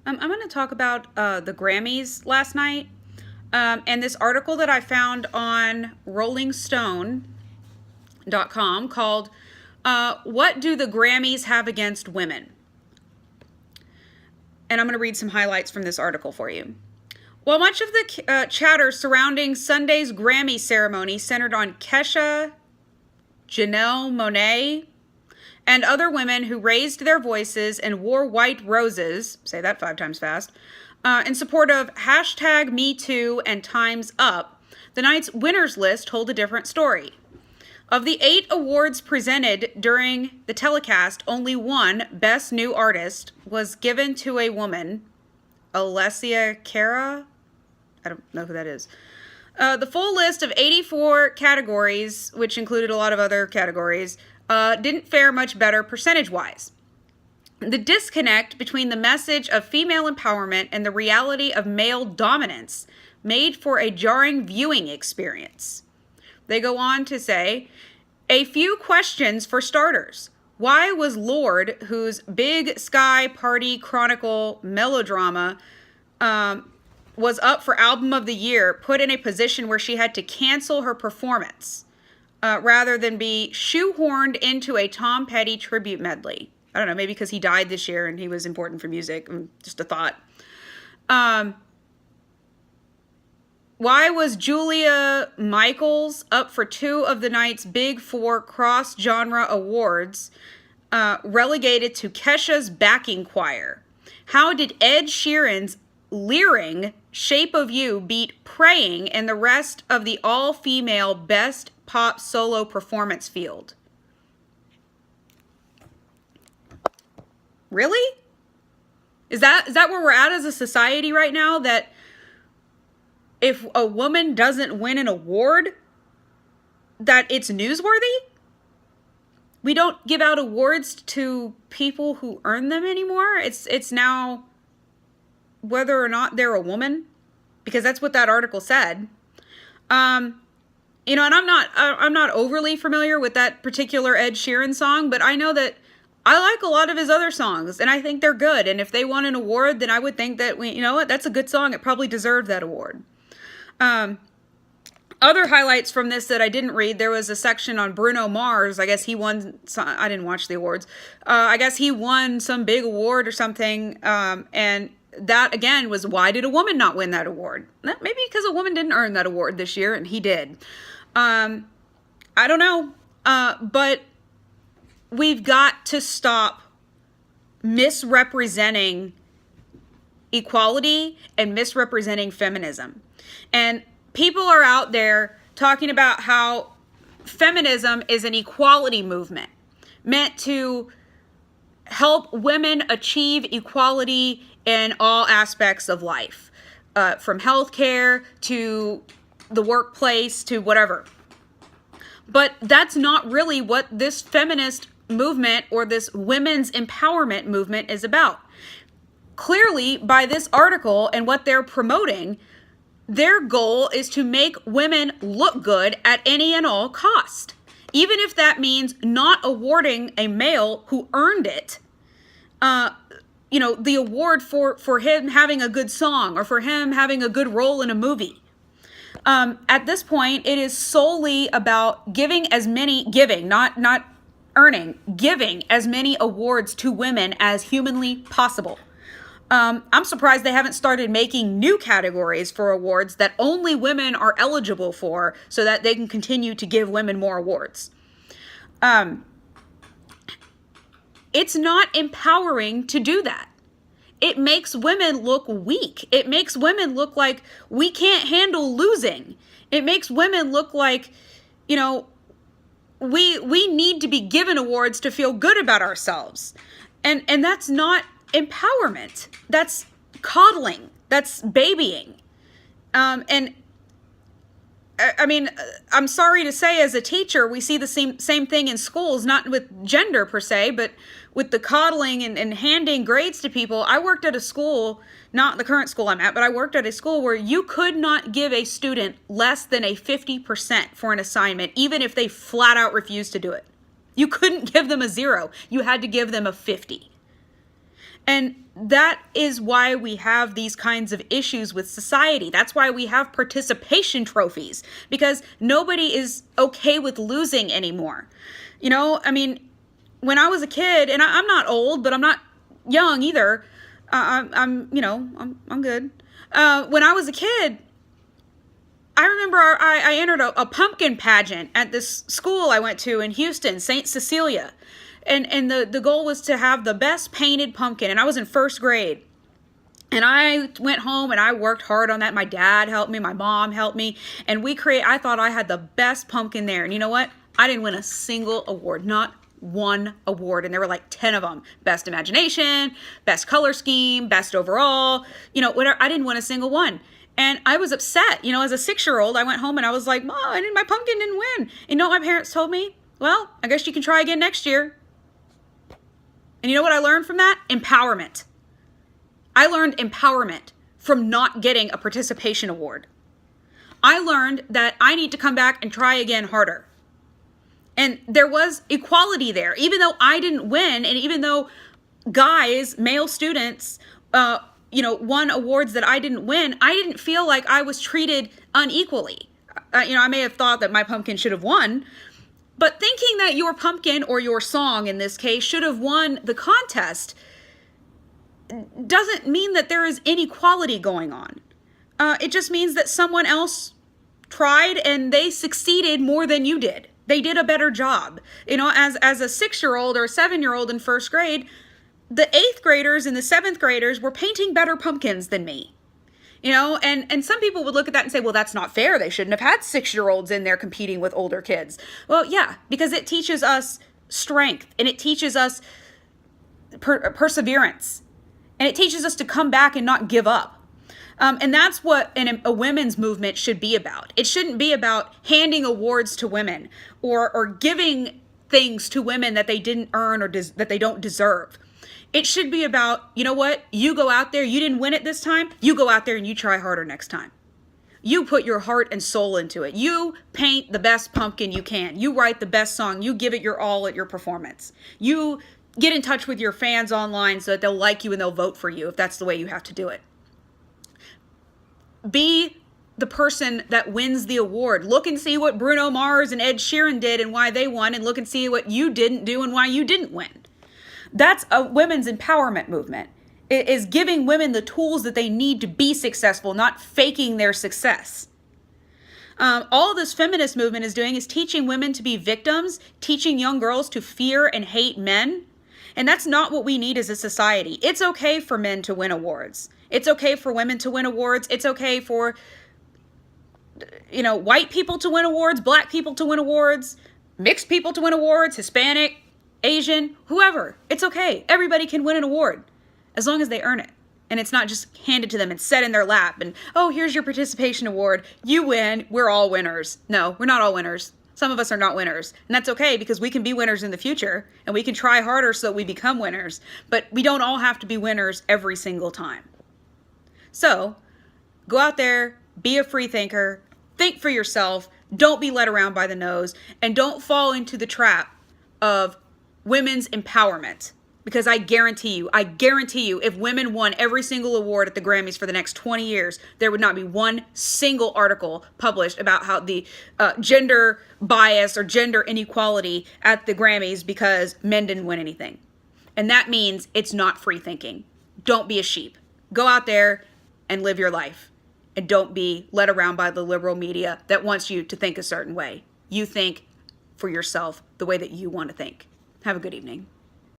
I'm going to talk about the Grammys last night and this article that I found on RollingStone.com called What Do the Grammys Have Against Women? And I'm going to read some highlights from this article for you. While much of the chatter surrounding Sunday's Grammy ceremony centered on Kesha, Janelle Monáe, and other women who raised their voices and wore white roses, say that 5 times fast, in support of hashtag #MeToo and Time's Up, the night's winners list told a different story. Of the 8 awards presented during the telecast, only one, Best New Artist, was given to a woman, Alessia Cara. I don't know who that is. The full list of 84 categories, which included a lot of other categories, didn't fare much better percentage-wise. The disconnect between the message of female empowerment and the reality of male dominance made for a jarring viewing experience. They go on to say, a few questions for starters. Why was Lorde, whose Big Sky Party Chronicle melodrama was up for Album of the Year, put in a position where she had to cancel her performance rather than be shoehorned into a Tom Petty tribute medley? I don't know, maybe because he died this year and he was important for music. Just a thought. Why was Julia Michaels up for 2 of the night's big 4 cross-genre awards, relegated to Kesha's backing choir? How did Ed Sheeran's leering Shape of You beat Praying in the rest of the all-female best pop solo performance field? Really? Is that where we're at as a society right now? That if a woman doesn't win an award, that it's newsworthy? We don't give out awards to people who earn them anymore. It's now whether or not they're a woman, because that's what that article said. And I'm not overly familiar with that particular Ed Sheeran song, but I know that I like a lot of his other songs, and I think they're good. And if they won an award, then I would think that, that's a good song. It probably deserved that award. Other highlights from this that I didn't read, there was a section on Bruno Mars. I guess he won I didn't watch the awards. I guess he won some big award or something. And that, again, was, why did a woman not win that award? Maybe because a woman didn't earn that award this year, and he did. I don't know. But we've got to stop misrepresenting equality and misrepresenting feminism. And people are out there talking about how feminism is an equality movement meant to help women achieve equality in all aspects of life, from healthcare to the workplace to whatever. But that's not really what this feminist movement or this women's empowerment movement is about. Clearly, by this article and what they're promoting, their goal is to make women look good at any and all cost, even if that means not awarding a male who earned it, the award for him having a good song or for him having a good role in a movie. At this point, it is solely about giving, not earning, giving as many awards to women as humanly possible. I'm surprised they haven't started making new categories for awards that only women are eligible for so that they can continue to give women more awards. It's not empowering to do that. It makes women look weak. It makes women look like we can't handle losing. It makes women look like, we need to be given awards to feel good about ourselves. And that's not empowerment. That's coddling. That's babying. And I mean, I'm sorry to say, as a teacher, we see the same thing in schools, not with gender per se, but with the coddling and handing grades to people. I worked at a school, not the current school I'm at, but I worked at a school where you could not give a student less than a 50% for an assignment, even if they flat out refused to do it. You couldn't give them a 0. You had to give them a 50. And that is why we have these kinds of issues with society. That's why we have participation trophies, because nobody is okay with losing anymore. I mean, when I was a kid, and I'm not old, but I'm not young either. I'm good. When I was a kid, I remember I entered a pumpkin pageant at this school I went to in Houston, St. Cecilia. And the goal was to have the best painted pumpkin. And I was in first grade. And I went home and I worked hard on that. My dad helped me. My mom helped me. And I thought I had the best pumpkin there. And you know what? I didn't win a single award. Not one award. And there were like 10 of them. Best imagination, best color scheme, best overall, whatever. I didn't win a single one. And I was upset. As a 6-year-old, I went home and I was like, Mom, my pumpkin didn't win. And you know what my parents told me? Well, I guess you can try again next year. And you know what I learned from that? Empowerment. I learned empowerment from not getting a participation award. I learned that I need to come back and try again harder. And there was equality there. Even though I didn't win, and even though guys, male students, won awards that I didn't win, I didn't feel like I was treated unequally. I may have thought that my pumpkin should have won, but thinking that your pumpkin, or your song in this case, should have won the contest doesn't mean that there is inequality going on. It just means that someone else tried and they succeeded more than you did. They did a better job. As a 6-year-old or a 7-year-old in first grade, the 8th graders and the 7th graders were painting better pumpkins than me. And some people would look at that and say, well, that's not fair. They shouldn't have had 6-year-olds in there competing with older kids. Well, yeah, because it teaches us strength, and it teaches us perseverance, and it teaches us to come back and not give up. And that's what a women's movement should be about. It shouldn't be about handing awards to women or giving things to women that they didn't earn or that they don't deserve. It should be about, you know what? You go out there, you didn't win it this time. You go out there and you try harder next time. You put your heart and soul into it. You paint the best pumpkin you can. You write the best song. You give it your all at your performance. You get in touch with your fans online so that they'll like you and they'll vote for you if that's the way you have to do it. Be the person that wins the award. Look and see what Bruno Mars and Ed Sheeran did and why they won, and look and see what you didn't do and why you didn't win. That's a women's empowerment movement. It is giving women the tools that they need to be successful, not faking their success. All this feminist movement is doing is teaching women to be victims, teaching young girls to fear and hate men. And that's not what we need as a society. It's okay for men to win awards. It's okay for women to win awards. It's okay for, white people to win awards, black people to win awards, mixed people to win awards, Hispanic, Asian, whoever. It's okay. Everybody can win an award as long as they earn it. And it's not just handed to them and set in their lap and, oh, here's your participation award. You win. We're all winners. No, we're not all winners. Some of us are not winners. And that's okay, because we can be winners in the future and we can try harder so that we become winners. But we don't all have to be winners every single time. So go out there, be a free thinker, think for yourself, don't be led around by the nose, and don't fall into the trap of women's empowerment. Because I guarantee you, if women won every single award at the Grammys for the next 20 years, there would not be one single article published about how the gender bias or gender inequality at the Grammys because men didn't win anything. And that means it's not free thinking. Don't be a sheep. Go out there and live your life. And don't be led around by the liberal media that wants you to think a certain way. You think for yourself the way that you want to think. Have a good evening.